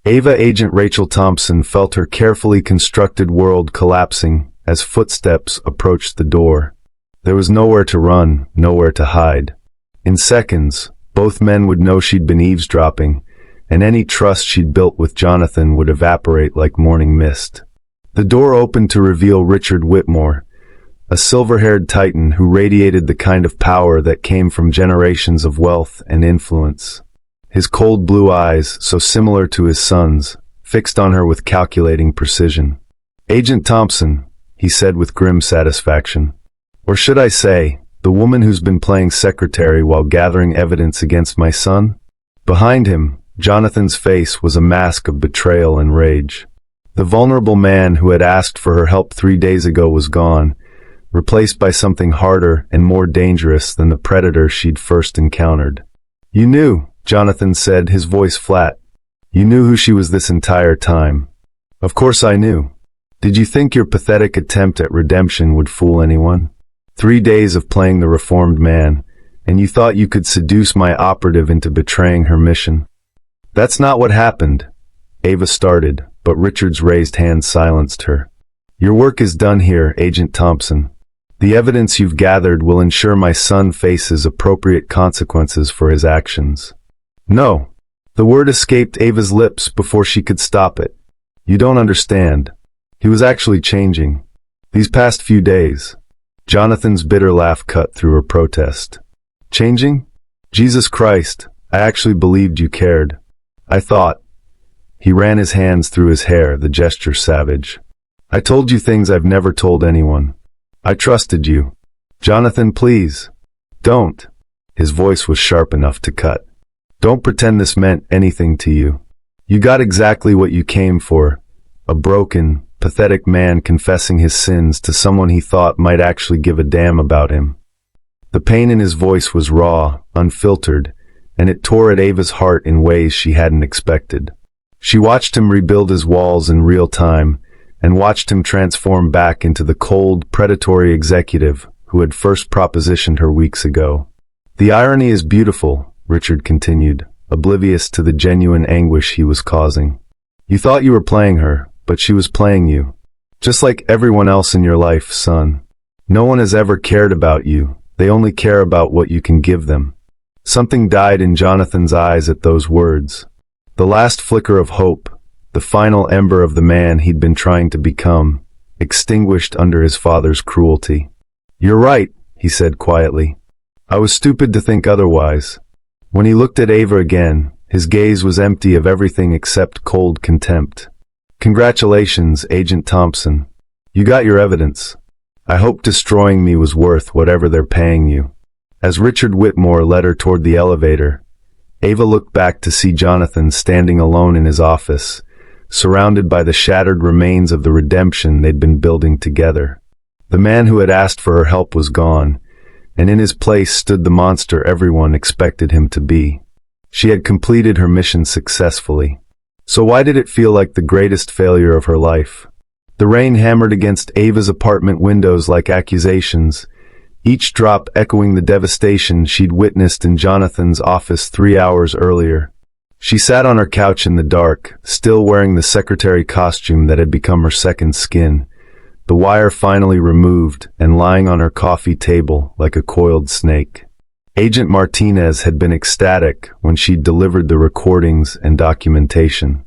Ava Agent Rachel Thompson felt her carefully constructed world collapsing as footsteps approached the door. There was nowhere to run, nowhere to hide. In seconds, both men would know she'd been eavesdropping, and any trust she'd built with Jonathan would evaporate like morning mist. The door opened to reveal Richard Whitmore, a silver-haired titan who radiated the kind of power that came from generations of wealth and influence. His cold blue eyes, so similar to his son's, fixed on her with calculating precision. "Agent Thompson," he said with grim satisfaction. "Or should I say, the woman who's been playing secretary while gathering evidence against my son?" Behind him, Jonathan's face was a mask of betrayal and rage. The vulnerable man who had asked for her help 3 days ago was gone, replaced by something harder and more dangerous than the predator she'd first encountered. "You knew," Jonathan said, his voice flat. "You knew who she was this entire time." "Of course I knew. Did you think your pathetic attempt at redemption would fool anyone? 3 days of playing the reformed man, and you thought you could seduce my operative into betraying her mission?" "That's not what happened," Ava started, but Richard's raised hand silenced her. "Your work is done here, Agent Thompson. The evidence you've gathered will ensure my son faces appropriate consequences for his actions." "No." The word escaped Ava's lips before she could stop it. "You don't understand. He was actually changing. These past few days." Jonathan's bitter laugh cut through her protest. "Changing? Jesus Christ, I actually believed you cared. I thought, He ran his hands through his hair, the gesture savage. I told you things I've never told anyone. I trusted you. Jonathan, please. Don't. His voice was sharp enough to cut. Don't pretend this meant anything to you. You got exactly what you came for. A broken, pathetic man confessing his sins to someone he thought might actually give a damn about him. The pain in his voice was raw, unfiltered, and it tore at Ava's heart in ways she hadn't expected. She watched him rebuild his walls in real time, and watched him transform back into the cold, predatory executive who had first propositioned her weeks ago. The irony is beautiful, Richard continued, oblivious to the genuine anguish he was causing. You thought you were playing her, but she was playing you. Just like everyone else in your life, son. No one has ever cared about you. They only care about what you can give them. Something died in Jonathan's eyes at those words. The last flicker of hope, the final ember of the man he'd been trying to become, extinguished under his father's cruelty. You're right, he said quietly. I was stupid to think otherwise. When he looked at Ava again, his gaze was empty of everything except cold contempt. Congratulations, Agent Thompson. You got your evidence. I hope destroying me was worth whatever they're paying you. As Richard Whitmore led her toward the elevator, Ava looked back to see Jonathan standing alone in his office, surrounded by the shattered remains of the redemption they'd been building together. The man who had asked for her help was gone, and in his place stood the monster everyone expected him to be. She had completed her mission successfully. So why did it feel like the greatest failure of her life? The rain hammered against Ava's apartment windows like accusations, each drop echoing the devastation she'd witnessed in Jonathan's office 3 hours earlier. She sat on her couch in the dark, still wearing the secretary costume that had become her second skin, the wire finally removed and lying on her coffee table like a coiled snake. Agent Martinez had been ecstatic when she'd delivered the recordings and documentation.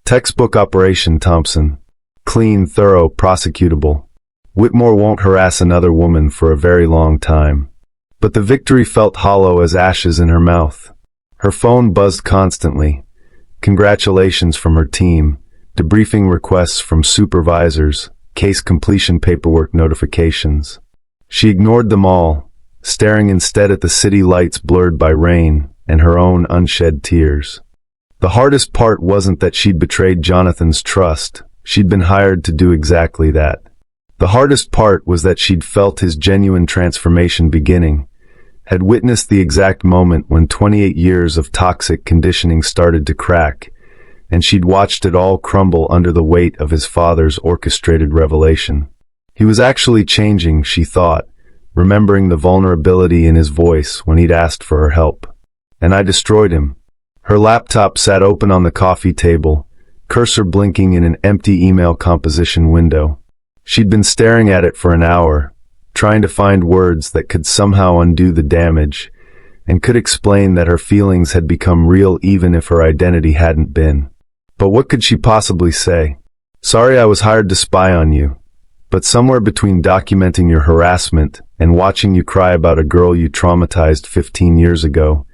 Textbook operation, Thompson. Clean, thorough, prosecutable. Whitmore won't harass another woman for a very long time. But the victory felt hollow as ashes in her mouth. Her phone buzzed constantly. Congratulations from her team, debriefing requests from supervisors, case completion paperwork notifications. She ignored them all, staring instead at the city lights blurred by rain and her own unshed tears. The hardest part wasn't that she'd betrayed Jonathan's trust. She'd been hired to do exactly that. The hardest part was that she'd felt his genuine transformation beginning, had witnessed the exact moment when 28 years of toxic conditioning started to crack, and she'd watched it all crumble under the weight of his father's orchestrated revelation. He was actually changing, she thought, remembering the vulnerability in his voice when he'd asked for her help. And I destroyed him. Her laptop sat open on the coffee table, cursor blinking in an empty email composition window. She'd been staring at it for an hour, trying to find words that could somehow undo the damage, and could explain that her feelings had become real even if her identity hadn't been. But what could she possibly say? Sorry I was hired to spy on you, but somewhere between documenting your harassment and watching you cry about a girl you traumatized 15 years ago,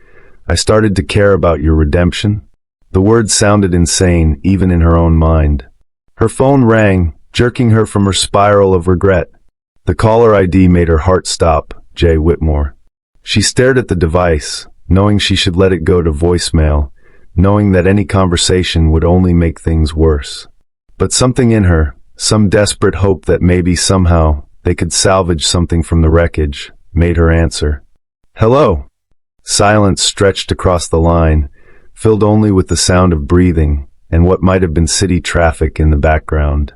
I started to care about your redemption. The words sounded insane, even in her own mind. Her phone rang, jerking her from her spiral of regret. The caller ID made her heart stop, J. Whitmore. She stared at the device, knowing she should let it go to voicemail, knowing that any conversation would only make things worse. But something in her, some desperate hope that maybe somehow they could salvage something from the wreckage, made her answer. Hello. Silence stretched across the line, filled only with the sound of breathing and what might have been city traffic in the background.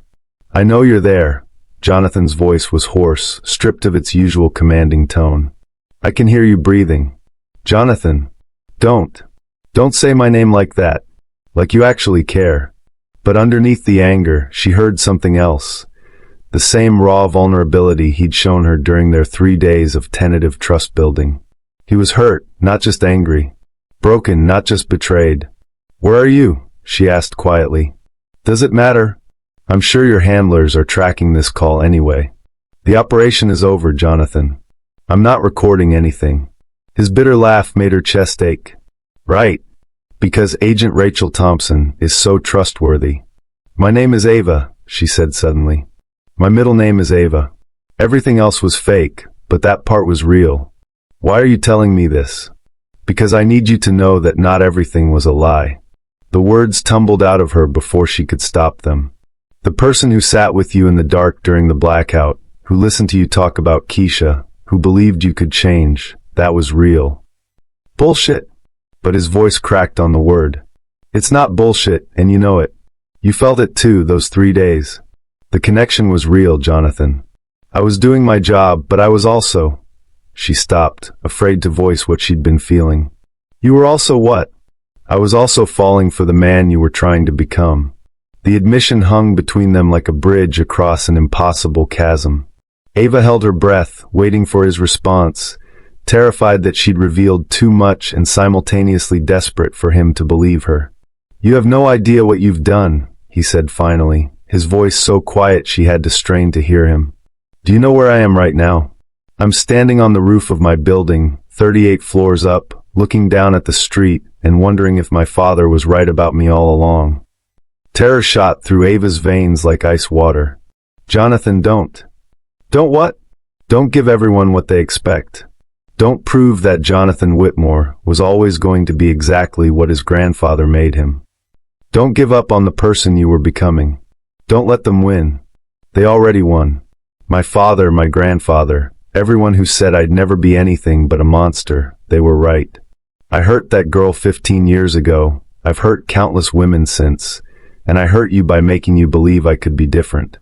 I know you're there. Jonathan's voice was hoarse, stripped of its usual commanding tone. I can hear you breathing. Jonathan, don't say my name like that. Like you actually care. But underneath the anger, she heard something else. The same raw vulnerability he'd shown her during their 3 days of tentative trust building. He was hurt, not just angry. Broken, not just betrayed. Where are you? She asked quietly. Does it matter? I'm sure your handlers are tracking this call anyway. The operation is over, Jonathan. I'm not recording anything. His bitter laugh made her chest ache. Right. Because Agent Rachel Thompson is so trustworthy. My name is Ava, she said suddenly. My middle name is Ava. Everything else was fake, but that part was real. Why are you telling me this? Because I need you to know that not everything was a lie. The words tumbled out of her before she could stop them. The person who sat with you in the dark during the blackout, who listened to you talk about Keisha, who believed you could change, that was real. Bullshit. But his voice cracked on the word. It's not bullshit, and you know it. You felt it too, those 3 days. The connection was real, Jonathan. I was doing my job, but I was also... She stopped, afraid to voice what she'd been feeling. You were also what? I was also falling for the man you were trying to become. The admission hung between them like a bridge across an impossible chasm. Ava held her breath, waiting for his response, terrified that she'd revealed too much and simultaneously desperate for him to believe her. You have no idea what you've done, he said finally, his voice so quiet she had to strain to hear him. Do you know where I am right now? I'm standing on the roof of my building, 38 floors up, looking down at the street and wondering if my father was right about me all along. Terror shot through Ava's veins like ice water. Jonathan, don't. Don't what? Don't give everyone what they expect. Don't prove that Jonathan Whitmore was always going to be exactly what his grandfather made him. Don't give up on the person you were becoming. Don't let them win. They already won. My father, my grandfather, everyone who said I'd never be anything but a monster, they were right. I hurt that girl 15 years ago. I've hurt countless women since, and I hurt you by making you believe I could be different.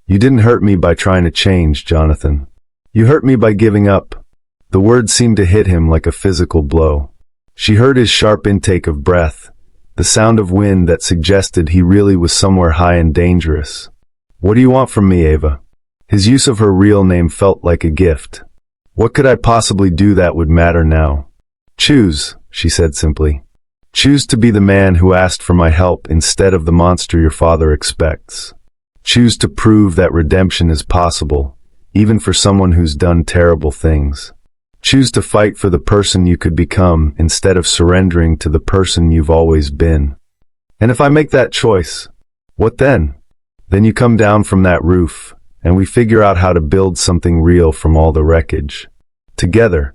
You didn't hurt me by trying to change, Jonathan. You hurt me by giving up. The words seemed to hit him like a physical blow. She heard his sharp intake of breath, the sound of wind that suggested he really was somewhere high and dangerous. What do you want from me, Ava? His use of her real name felt like a gift. What could I possibly do that would matter now? Choose, she said simply. Choose to be the man who asked for my help instead of the monster your father expects. Choose to prove that redemption is possible, even for someone who's done terrible things. Choose to fight for the person you could become instead of surrendering to the person you've always been. And if I make that choice, what then? Then you come down from that roof, and we figure out how to build something real from all the wreckage. Together.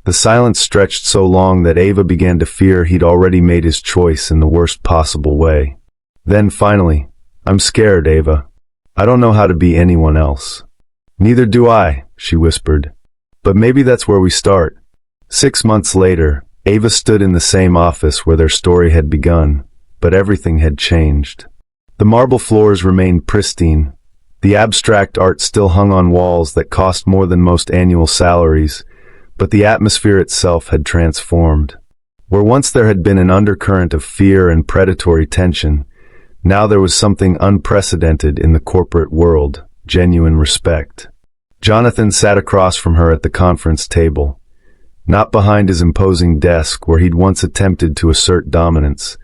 The silence stretched so long that Ava began to fear he'd already made his choice in the worst possible way. Then finally, I'm scared, Ava. I don't know how to be anyone else. Neither do I, she whispered. But maybe that's where we start. 6 months later, Ava stood in the same office where their story had begun, but everything had changed. The marble floors remained pristine. The abstract art still hung on walls that cost more than most annual salaries, but the atmosphere itself had transformed. Where once there had been an undercurrent of fear and predatory tension, now there was something unprecedented in the corporate world, genuine respect. Jonathan sat across from her at the conference table, not behind his imposing desk where he'd once attempted to assert dominance,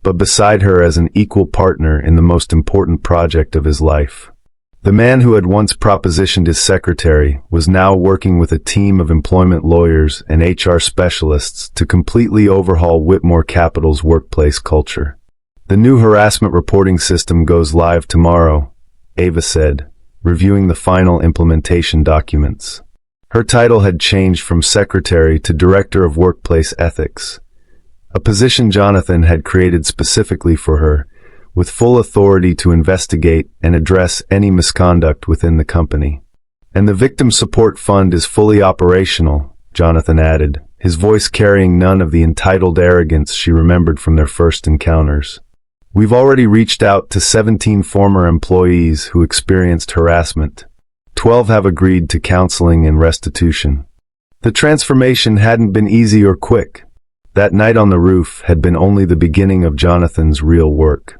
but beside her as an equal partner in the most important project of his life. The man who had once propositioned his secretary was now working with a team of employment lawyers and HR specialists to completely overhaul Whitmore Capital's workplace culture. The new harassment reporting system goes live tomorrow, Ava said, reviewing the final implementation documents. Her title had changed from secretary to director of workplace ethics, a position Jonathan had created specifically for her, with full authority to investigate and address any misconduct within the company. And the Victim Support Fund is fully operational, Jonathan added, his voice carrying none of the entitled arrogance she remembered from their first encounters. We've already reached out to 17 former employees who experienced harassment. 12 have agreed to counseling and restitution. The transformation hadn't been easy or quick. That night on the roof had been only the beginning of Jonathan's real work.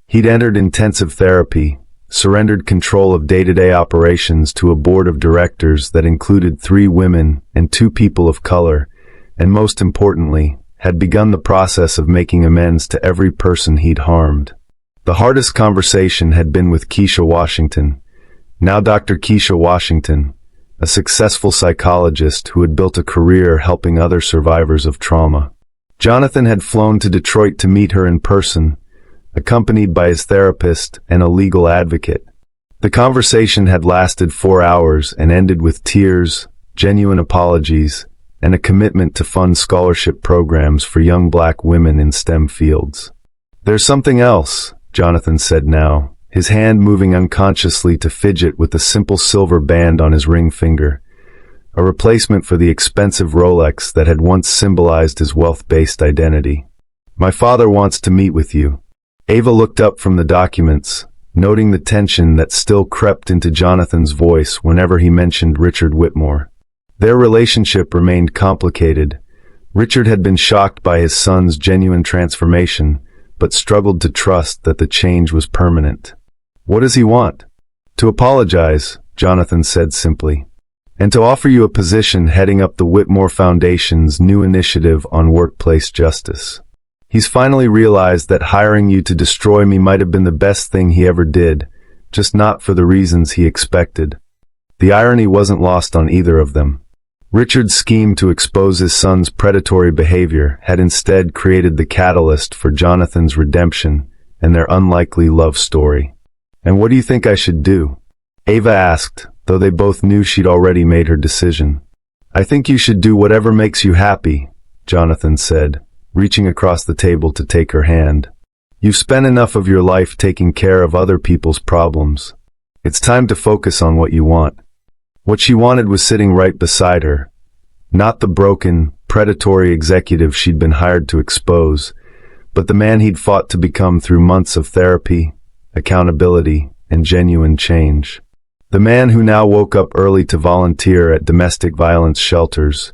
He'd entered intensive therapy, surrendered control of day-to-day operations to a board of directors that included 3 women and 2 people of color, and most importantly, had begun the process of making amends to every person he'd harmed. The hardest conversation had been with Keisha Washington, now Dr. Keisha Washington, a successful psychologist who had built a career helping other survivors of trauma. Jonathan had flown to Detroit to meet her in person, accompanied by his therapist and a legal advocate. The conversation had lasted 4 hours and ended with tears, genuine apologies, and a commitment to fund scholarship programs for young black women in STEM fields. "There's something else," Jonathan said now, his hand moving unconsciously to fidget with a simple silver band on his ring finger, a replacement for the expensive Rolex that had once symbolized his wealth-based identity. "My father wants to meet with you." Ava looked up from the documents, noting the tension that still crept into Jonathan's voice whenever he mentioned Richard Whitmore. Their relationship remained complicated. Richard had been shocked by his son's genuine transformation, but struggled to trust that the change was permanent. "What does he want?" "To apologize," Jonathan said simply, "and to offer you a position heading up the Whitmore Foundation's new initiative on workplace justice. He's finally realized that hiring you to destroy me might have been the best thing he ever did, just not for the reasons he expected." The irony wasn't lost on either of them. Richard's scheme to expose his son's predatory behavior had instead created the catalyst for Jonathan's redemption and their unlikely love story. "And what do you think I should do?" Ava asked, though they both knew she'd already made her decision. "I think you should do whatever makes you happy," Jonathan said, reaching across the table to take her hand. "You've spent enough of your life taking care of other people's problems. It's time to focus on what you want." What she wanted was sitting right beside her, not the broken, predatory executive she'd been hired to expose, but the man he'd fought to become through months of therapy, accountability, and genuine change. The man who now woke up early to volunteer at domestic violence shelters,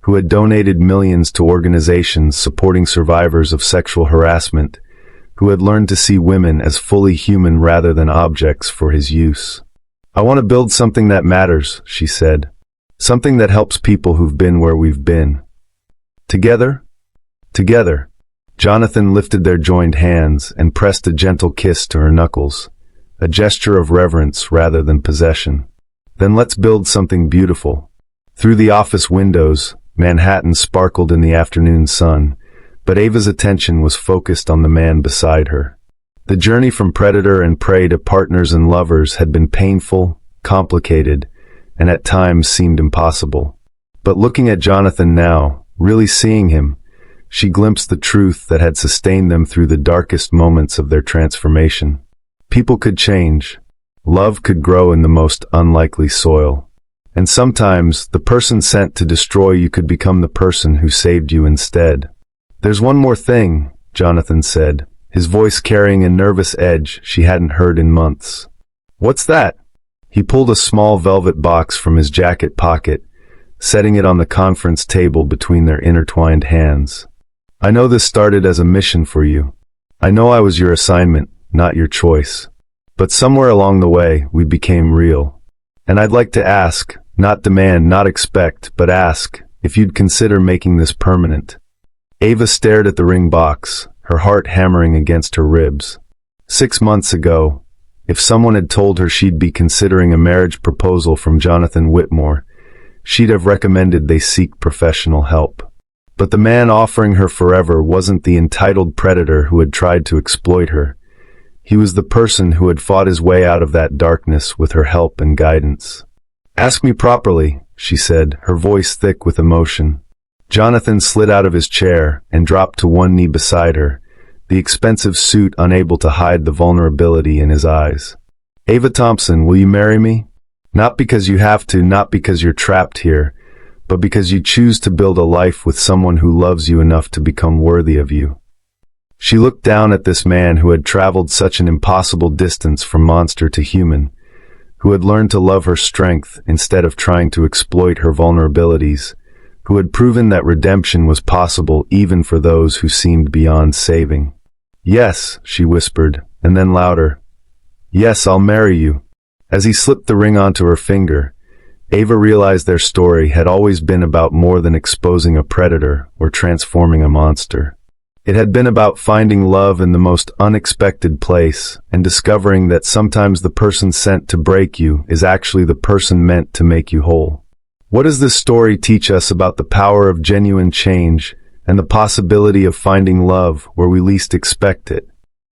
who had donated millions to organizations supporting survivors of sexual harassment, who had learned to see women as fully human rather than objects for his use. "I want to build something that matters," she said. "Something that helps people who've been where we've been. Together?" "Together." Jonathan lifted their joined hands and pressed a gentle kiss to her knuckles, a gesture of reverence rather than possession. "Then let's build something beautiful." Through the office windows, Manhattan sparkled in the afternoon sun, but Ava's attention was focused on the man beside her. The journey from predator and prey to partners and lovers had been painful, complicated, and at times seemed impossible. But looking at Jonathan now, really seeing him, she glimpsed the truth that had sustained them through the darkest moments of their transformation. People could change. Love could grow in the most unlikely soil. And sometimes, the person sent to destroy you could become the person who saved you instead. "There's one more thing," Jonathan said, his voice carrying a nervous edge she hadn't heard in months. "What's that?" He pulled a small velvet box from his jacket pocket, setting it on the conference table between their intertwined hands. "I know this started as a mission for you. I know I was your assignment, not your choice. But somewhere along the way, we became real. And I'd like to ask, not demand, not expect, but ask, if you'd consider making this permanent." Ava stared at the ring box, her heart hammering against her ribs. 6 months ago, if someone had told her she'd be considering a marriage proposal from Jonathan Whitmore, she'd have recommended they seek professional help. But the man offering her forever wasn't the entitled predator who had tried to exploit her. He was the person who had fought his way out of that darkness with her help and guidance. "Ask me properly," she said, her voice thick with emotion. Jonathan slid out of his chair and dropped to one knee beside her, the expensive suit unable to hide the vulnerability in his eyes. "Ava Thompson, will you marry me? Not because you have to, not because you're trapped here, but because you choose to build a life with someone who loves you enough to become worthy of you." She looked down at this man who had traveled such an impossible distance from monster to human, who had learned to love her strength instead of trying to exploit her vulnerabilities, who had proven that redemption was possible even for those who seemed beyond saving. "Yes," she whispered, and then louder, "Yes, I'll marry you." As he slipped the ring onto her finger, Ava realized their story had always been about more than exposing a predator or transforming a monster. It had been about finding love in the most unexpected place and discovering that sometimes the person sent to break you is actually the person meant to make you whole. What does this story teach us about the power of genuine change and the possibility of finding love where we least expect it.